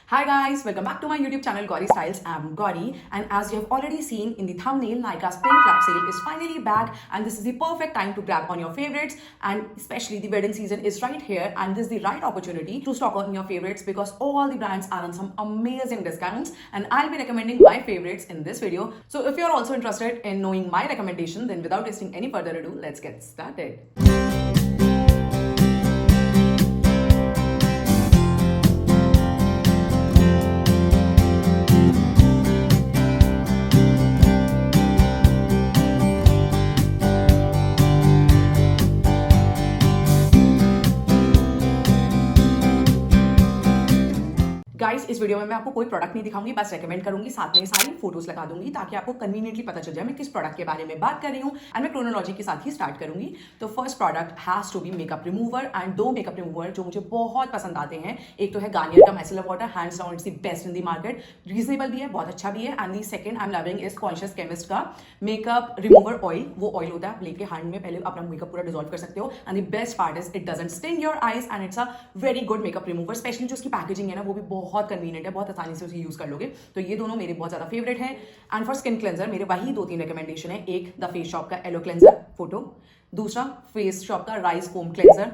Hi guys, welcome back to my YouTube channel Gauri Styles. I'm Gauri, and as you have already seen in the thumbnail, Nykaa's Spring Club sale is finally back, and this is the perfect time to grab on your favorites, and especially the wedding season is right here, and this is the right opportunity to stock on your favorites because all the brands are on some amazing discounts, and I'll be recommending my favorites in this video. So if you're also interested in knowing my recommendation, then without wasting any further ado, let's get started. Guys इस video में मैं आपको कोई product नहीं दिखाऊंगी, बस recommend करूंगी, साथ में सारी फोटोज लगा दूंगी ताकि आपको कन्वीनियंटली पता चल जाए मैं किस प्रोडक्ट के बारे में बात कर रही हूँ, एंड मैं क्रोनोलॉजी के साथ ही स्टार्ट करूंगी। तो first product has to be makeup remover, and दो मेकअप रिमूवर जो मुझे बहुत पसंद आते हैं। एक तो है गार्नियर का micellar water, hands down it's the best in the market, reasonable भी है, बहुत अच्छा भी है। And the second I am loving is conscious chemist का मेकअप रिमूवर ऑयल। वो ऑयल होता है, आप लेके हैंड में पहले अपना मेकअप पूरा डिसॉल्व कर सकते हो, and the best part is it doesn't sting your eyes, and it's a very good makeup remover. Specially जो उसकी पैकेजिंग है ना, वो भी बहुत कन्वीनियंट है, बहुत आसानी से उसे यूज कर लोगे। तो ये दोनों मेरे बहुत ज्यादा फेवरेट हैं। एंड फॉर स्किन क्लेंजर मेरे वही 2-3 रिकमेंडेशन है। एक द फेस शॉप का एलो क्लेंजर फोटो, दूसरा फेस शॉप का rice foam cleanser,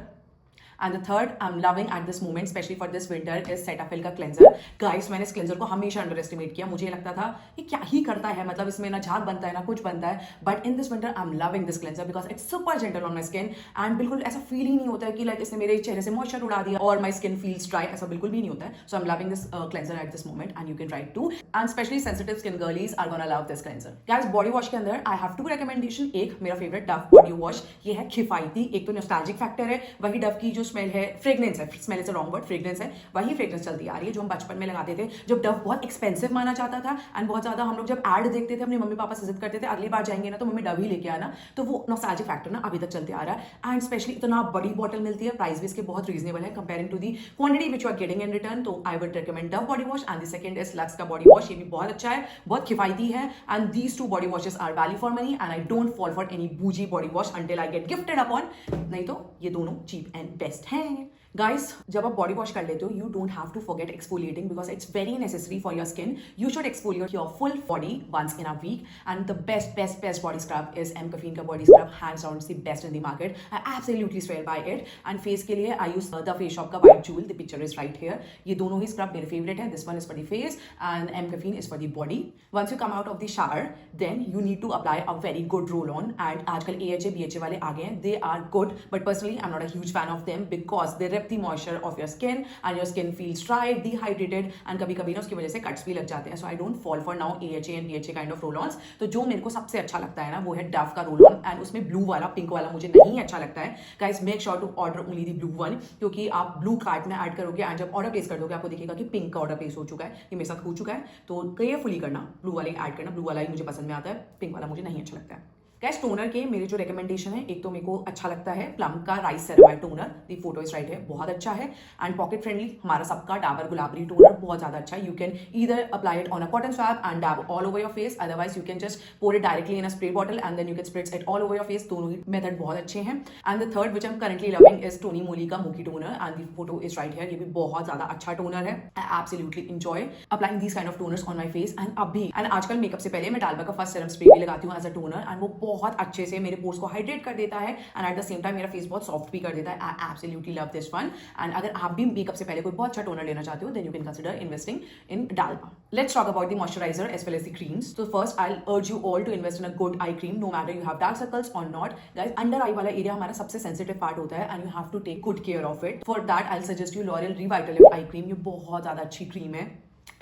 and the third I am loving eight this moment specially for this winter is Cetaphil का cleanser. Guys मैंने इस क्लेंजर को हमेशा अंडर एस्टिमेट किया, मुझे लगता था ये क्या ही करता है, मतलब इसमें ना झाग बनता है ना कुछ बनता है, but in this winter I am loving this cleanser because it's super gentle on my skin, and बिल्कुल ऐसा फील ही नहीं होता है कि लाइक इसने मेरे चेहरे से मॉइस्चर उड़ा दिया और माई स्किन फील्स ड्राई, ऐसा बिल्कुल भी नहीं होता है। So I am loving this cleanser at this moment, and you can try to, and especially sensitive skin girlies are gonna love this cleanser. Guys body wash के अंदर I have to recommendation. एक मेरा favourite Dove body wash, ये है किफायती। एक तो nostalgic factor है, वही डव की जो स्मेल है, फ्रेग्रेंस है, smell is a wrong word, fragrance है, वही फ्रेग्रेंस चलती आ रही है जो हम बचपन में लगाते थे, जब डव बहुत एक्सपेंसिव माना जाता था, एंड बहुत ज्यादा हम लोग जब एड देखते थे अपने मम्मी पापा से जिद करते थे अगली बार जाएंगे ना तो मम्मी डव ही लेके आना। तो वो नॉस्टैल्जिक फैक्टर ना अभी तक चलते आ रहा है, एंड स्पेशली इतना बड़ी बॉटल मिलती है, प्राइस भी इसके बहुत रीजनेबल है comparing to the quantity which you are getting in return. तो I would recommend Dove body wash, and the second is Lux का बॉडी वॉश। ये भी बहुत अच्छा है, बहुत किफायती है, and these two body washes are value for money, and I don't fall for any boujee body wash until I get gifted upon, नहीं तो ये दोनों चीप एंड बेस्ट हैं। गाइस जब आप बॉडी वॉश कर लेते हो you don't have to forget exfoliating because it's very necessary for your skin. You should exfoliate your full body once in a week, and the best body scrub is mCaffeine का body scrub, hands down the best in the market. I absolutely swear by it. And face के लिए I use the face shop का white jewel, the picture is right here. ये दोनों ही scrub मेरे favourite है। This one is for the face and M caffeine is for the body. Once you come out of the shower then you need to apply a very good roll on, and आजकल AHA BHA वाले आ गए हैं, they are good, but personally I am not a huge fan of them because they rip the moisture of your skin and your skin feels dry, dehydrated, and कभी-कभी ना उसकी वजह से कट्स भी लग जाते हैं। So I don't fall for now AHA and BHA kind of roll-ons। तो जो मेरे को सबसे अच्छा लगता है ना वो है डव का रोल-ऑन, एंड उसमें ब्लू वाला, पिंक वाला मुझे नहीं अच्छा लगता है। Guys make sure to order only the blue one, क्योंकि आप ब्लू कार्ट में ऐड करोगे एंड जब ऑर्डर प्लेस कर दोगे आपको दिखेगा कि पिंक का ऑर्डर प्लेस हो चुका है। ये मेरे साथ हो चुका है, तो केयरफुली करना, ब्लू वाले ऐड करना। ब्लू वाला ही मुझे पसंद में आता है, पिंक वाला मुझे नहीं अच्छा लगता है। गैस टोनर के मेरे जो रिकमेंडेशन है, एक तो मेरे को अच्छा लगता है प्लम का rice ceramide toner, the photo is right है, बहुत अच्छा है, एंड पॉकेट फ्रेंडली हमारा सबका डाबर गुलाबरी टोनर बहुत ज्यादा अच्छा है। You can either apply it on a cotton swab and dab all over your face, otherwise you can just pour it directly in a spray bottle and then you can spread it all over your face. दोनों ही method बहुत अच्छे हैं। And the third which I am currently loving is Tony Moly का mochi toner, and the photo is right here. ये भी बहुत ज्यादा अच्छा टोनर है। I absolutely enjoy applying these kind of toners on my face, and अभी and आजकल makeup से पहले मैं डालबा का फर्स्ट सीरम स्प्रे भी लगाती हूँ एज अ टोनर, एंड वो बहुत अच्छे से मेरे पोर्स को हाइड्रेट कर देता है, and at the same time मेरा फेस बहुत सॉफ्ट भी कर देता है। I absolutely love this one, and अगर आप भी मेकअप से पहले कोई बहुत अच्छा टोनर लेना चाहते हो then you can consider investing in Dalba. Let's talk about the moisturiser as well as the creams. तो first I urge you all to invest in a good eye cream, no matter you have dark circles और not. Guys under eye वाला area हमारा सबसे sensitive part होता है, and you have to take good care of it. For that I suggest you L'Oreal Revitalift eye cream. ये बहुत ज्यादा अच्छी क्रीम है,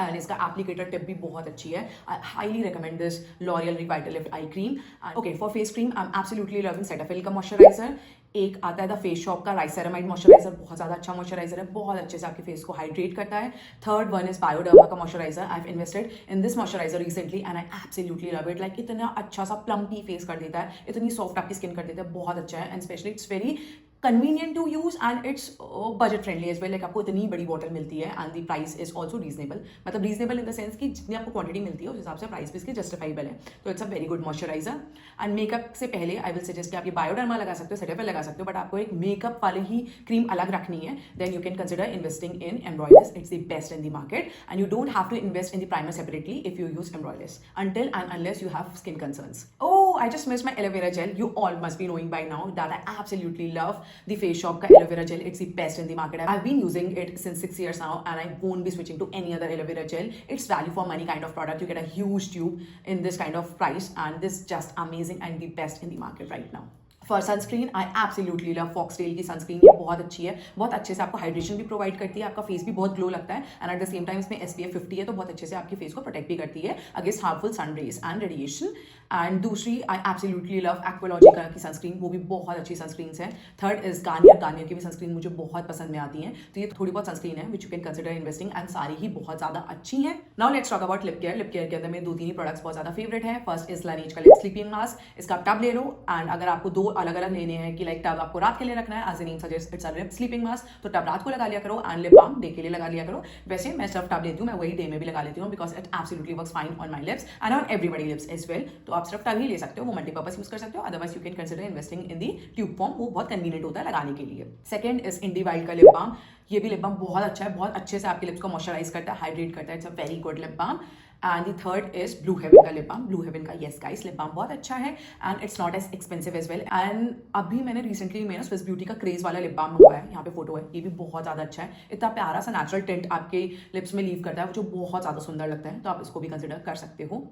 एंड इसका एप्लीकेटर टिप भी बहुत अच्छी है। I highly recommend this L'Oréal Revitalift eye cream. Okay for face cream I am absolutely loving Cetaphil का मॉइस्चराइजर। एक आता है द फेस शॉप का राइस सेरामाइड मॉइस्चराइजर, बहुत ज्यादा अच्छा मॉइस्चराइजर है, बहुत अच्छे से आपके फेस को हाइड्रेट करता है। थर्ड वन इज बायोडर्मा का moisturiser. I have invested in this moisturiser recently and I absolutely love it. Like इतना अच्छा सा प्लम्पी फेस कर देता है, इतनी सॉफ्ट आपकी स्किन कर देता है, बहुत अच्छा है, and specially it's very convenient to use and it's budget friendly as well. Like आपको इतनी बड़ी बॉटल मिलती है and the price is also reasonable. मतलब reasonable in the sense कि जितनी आपको क्वांटिटी मिलती है उस हिसाब से प्राइस भी इसकी जस्टिफाइबल है. तो it's a very good moisturiser. And makeup से पहले आई विल सजेस्ट कि आप ये बायोडर्मा लगा सकते हो, सेटाफिल लगा सकते हो, बट आपको एक मेकअप वाली ही क्रीम अलग रखनी है. Then you can consider investing in Embryolisse. It's the best in the market and you don't have to invest in the primer separately if you use Embryolisse until and unless you have skin concerns. Oh, I just missed my aloe vera gel. You all must be knowing by now that I absolutely love the Face Shop ka aloe vera gel. It's the best in the market. I've been using it since 6 years now and I won't be switching to any other aloe vera gel. It's value for money kind of product. You get a huge tube in this kind of price and this is just amazing and the best in the market right now. For sunscreen I absolutely love foxtail की sunscreen. ये बहुत अच्छी है, बहुत अच्छे से आपको hydration भी प्रोवाइड करती है, आपका फेस भी बहुत ग्लो लगता है and at the same time इसमें SPF 50 है तो बहुत अच्छे से आपकी फेस को प्रोटेक्ट भी करती है against harmful sun rays and radiation. And दूसरी आई एब्सोल्युटली लव एक्वालॉजिका की सनस्क्रीन, वो भी बहुत अच्छी सनस्क्रीन है. थर्ड इज गार्नियर की भी सनस्क्रीन मुझे बहुत पसंद में आती है. तो ये थोड़ी बहुत सनस्क्रीन है which you can consider investing and सारी ही बहुत ज्यादा अच्छी है. Now let's talk about lip care. Lip care के अंदर में 2-3 ही प्रोडक्ट्स बहुत ज्यादा फेवरेट है. फर्स्ट इज लानेज का लिप स्लीपिंग मास्क. इसका आप टब ले लो एंड अगर आपको 2 अलग अलग लेने हैं कि लाइक टब आपको रात के लिए रखना है, as a name suggest it's a lip sleeping mask, तो टब रात को लगा लिया करो एंड लिप बाम डे के लिए लगा लिया करो. वैसे मैं सिर्फ टब लेती हूँ, मैं वही डे में भी लगा लेती हूँ because it absolutely works fine on my lips and on everybody lips as well. तो आप सिर्फ टब ही ले सकते हो, वो मल्टीपर्पज यूज कर सकते हो. Otherwise you can consider investing in the tube form, वो बहुत कन्वीनियंट होता है लगाने के लिए. सेकंड इज इंडी वाइल्ड का लिप बाम. ये भी लिप बाम बहुत अच्छा है, बहुत अच्छे से आपके लिप्स को मॉइस्चराइज करता है, हाइड्रेट करता है. It's a very good lip balm. And the third is Blue Heaven का लिप बाम. ब्लू हेवन का येस गाइस लिप बाम बहुत अच्छा है and it's not as expensive as well. And अभी मैंने रिसेंटली में स्विस ब्यूटी का craze वाला लिप बाम मंगवाया है, यहाँ पे फोटो है, ये भी बहुत ज्यादा अच्छा है. इतना प्यारा सा नेचुरल टिंट आपके लिप्स में लीव करता है जो बहुत ज्यादा सुंदर लगता है, तो आप इसको भी कंसिडर कर सकते हो.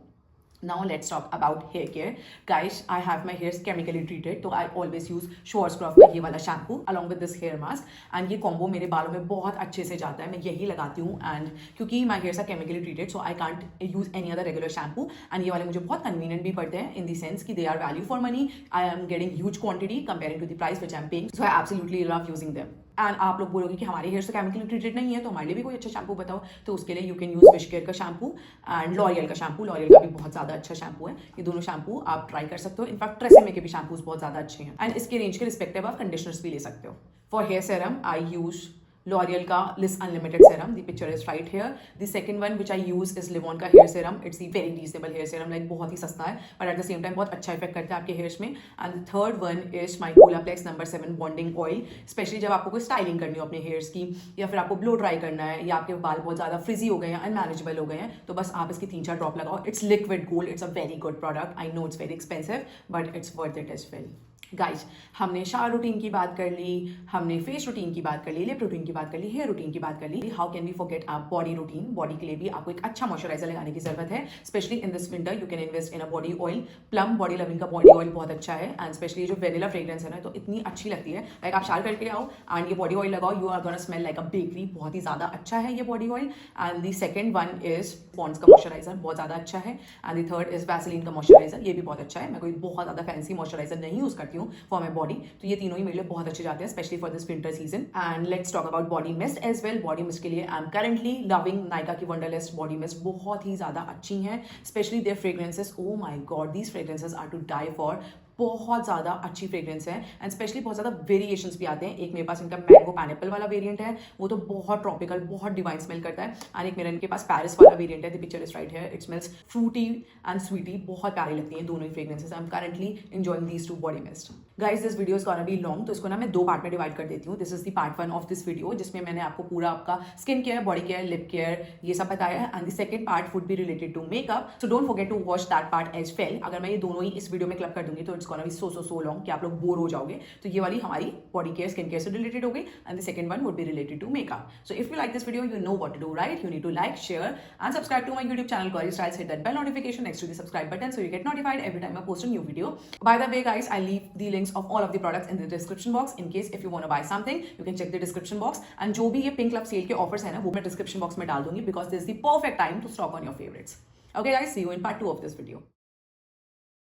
Now let's talk about hair care. Guys, I have my hairs chemically treated, so I always use Schwarzkopf का ये वाला shampoo along with this hair mask and ये कॉम्बो मेरे बालों में बहुत अच्छे से जाता है. मैं यही लगाती हूँ एंड क्योंकि my hairs are chemically treated, so I can't use any other regular shampoo and ये वाले मुझे बहुत convenient भी पड़ते हैं in the sense कि they are value for money. I am getting huge quantity comparing to the price which I am paying, so I absolutely love using them. And आप लोग बोलोगे कि हमारे हेयर तो केमिकली ट्रीटेड नहीं है तो हमारे लिए भी कोई अच्छा शैम्पू बताओ. तो उसके लिए you can use wish care का शैम्पू एंड लॉरियल का शैम्पू. लॉरियल का भी बहुत ज्यादा अच्छा शैम्पू है. ये दोनों शैम्पू आप ट्राई कर सकते हो. इनफैक्ट ट्रेसेमे के भी शैम्पूज बहुत ज्यादा अच्छे हैं एंड इसके रेंज के रिस्पेक्टिव आप कंडीशनर्स भी ले सकते हो. For hair serum I use L'Oreal का Liss Unlimited serum. The picture is right here. The second one which I use is Livon का hair serum. It's the very reasonable hair serum, like बहुत ही सस्ता है but at the same time बहुत अच्छा effect करता है आपके hairs में. And the third one is my Olaplex No. 7 bonding oil. Specially जब आपको कोई स्टाइलिंग करनी हो अपने हेयर्स की या फिर आपको ब्लो ड्राई करना है या आपके बाल बहुत ज़्यादा फ्रिजी हो गए हैं, अनमैनेजेबल हो गए हैं, तो बस आप इसकी 3-4 ड्रॉप लगाओ. It's liquid gold. It's a very good product. I know it's very expensive but it's worth it as well. Guys हमने शावर रूटीन की बात कर ली, हमने फेस रूटीन की बात कर ली, लिप रूटीन की बात कर ली, हेयर रूटीन की बात कर ली. How can we forget our body routine. Body के लिए भी आपको एक अच्छा मॉइस्चराइजर लगाने की जरूरत है. Specially in this winter you can invest in a body oil. Plum body loving का बॉडी ऑयल बहुत अच्छा है एंड स्पेशली जो वेनिला फ्रेग्रेंस है ना तो इतनी अच्छी लगती है. लाइक आप शावर करके आओ एंड ये बॉडी ऑयल लगाओ, you are gonna smell like a bakery. बहुत ही ज्यादा अच्छा है ये body oil. And the second one is Pond's का मॉइस्चराइजर, बहुत ज्यादा अच्छा है. And the third is Vaseline का मॉइस्चराइजर, ये भी बहुत अच्छा है. मैं कोई बहुत ज्यादा फैंसी मॉइस्चराइजर नहीं यूज करती हूँ फॉर माई बॉडी, तो ये तीनों ही मेरे लिए बहुत अच्छे जाते हैं specially for this winter season. And let's talk about body mist as well. Body mist के लिए I am currently loving Nykaa की वंडरलिस्ट बॉडी मिस्ट. बहुत ही ज्यादा अच्छी हैं specially their fragrances. Oh my God, these fragrances are to die for. बहुत ज़्यादा अच्छी फ्रेग्रेंस है एंड स्पेशली बहुत ज़्यादा वेरिएशंस भी आते हैं. एक मेरे पास इनका मैंगो पाइनएप्पल वाला वेरिएंट है, वो तो बहुत ट्रॉपिकल बहुत डिवाइन स्मेल करता है. एंड एक मेरे इनके पास पेरिस वाला वेरिएंट है. The picture is right here. It smells fruity and sweety. बहुत प्यारी लगती हैं दोनों ही fragrances. I am currently enjoying these 2 body mist. Guys this video is gonna be long, तो इसको ना मैं 2 पार्ट में डिवाइड कर देती हूँ. This is the part 1 of this video जिसमें मैंने आपको पूरा आपका skin care, body care, lip care ये सब बताया है. And the second part would be related to makeup, so don't forget to watch that part as well. अगर मैं ये दोनों ही इस वीडियो में क्लब कर दूंगी तो it's gonna be so long कि आप लोग बोर हो जाओगे. तो ये वाली हमारी बॉडी केयर, स्किन केयर से रिलेटेड हो गई and the second one would be related to makeup. So if you like this video you know what to do, right? You need to like, share and subscribe to my YouTube channel Gauri Styles. Hit that bell notification next to the subscribe button so you get notified every time I post a new video. By the way guys, I leave the links of all of the products in the description box in case if you want to buy something you can check the description box. And जो भी ये pink club cell के offers है ना वो मैं description box में डाल दूंगी because this is the perfect time to stock on your favorites. Okay guys, see you in part 2 of this video.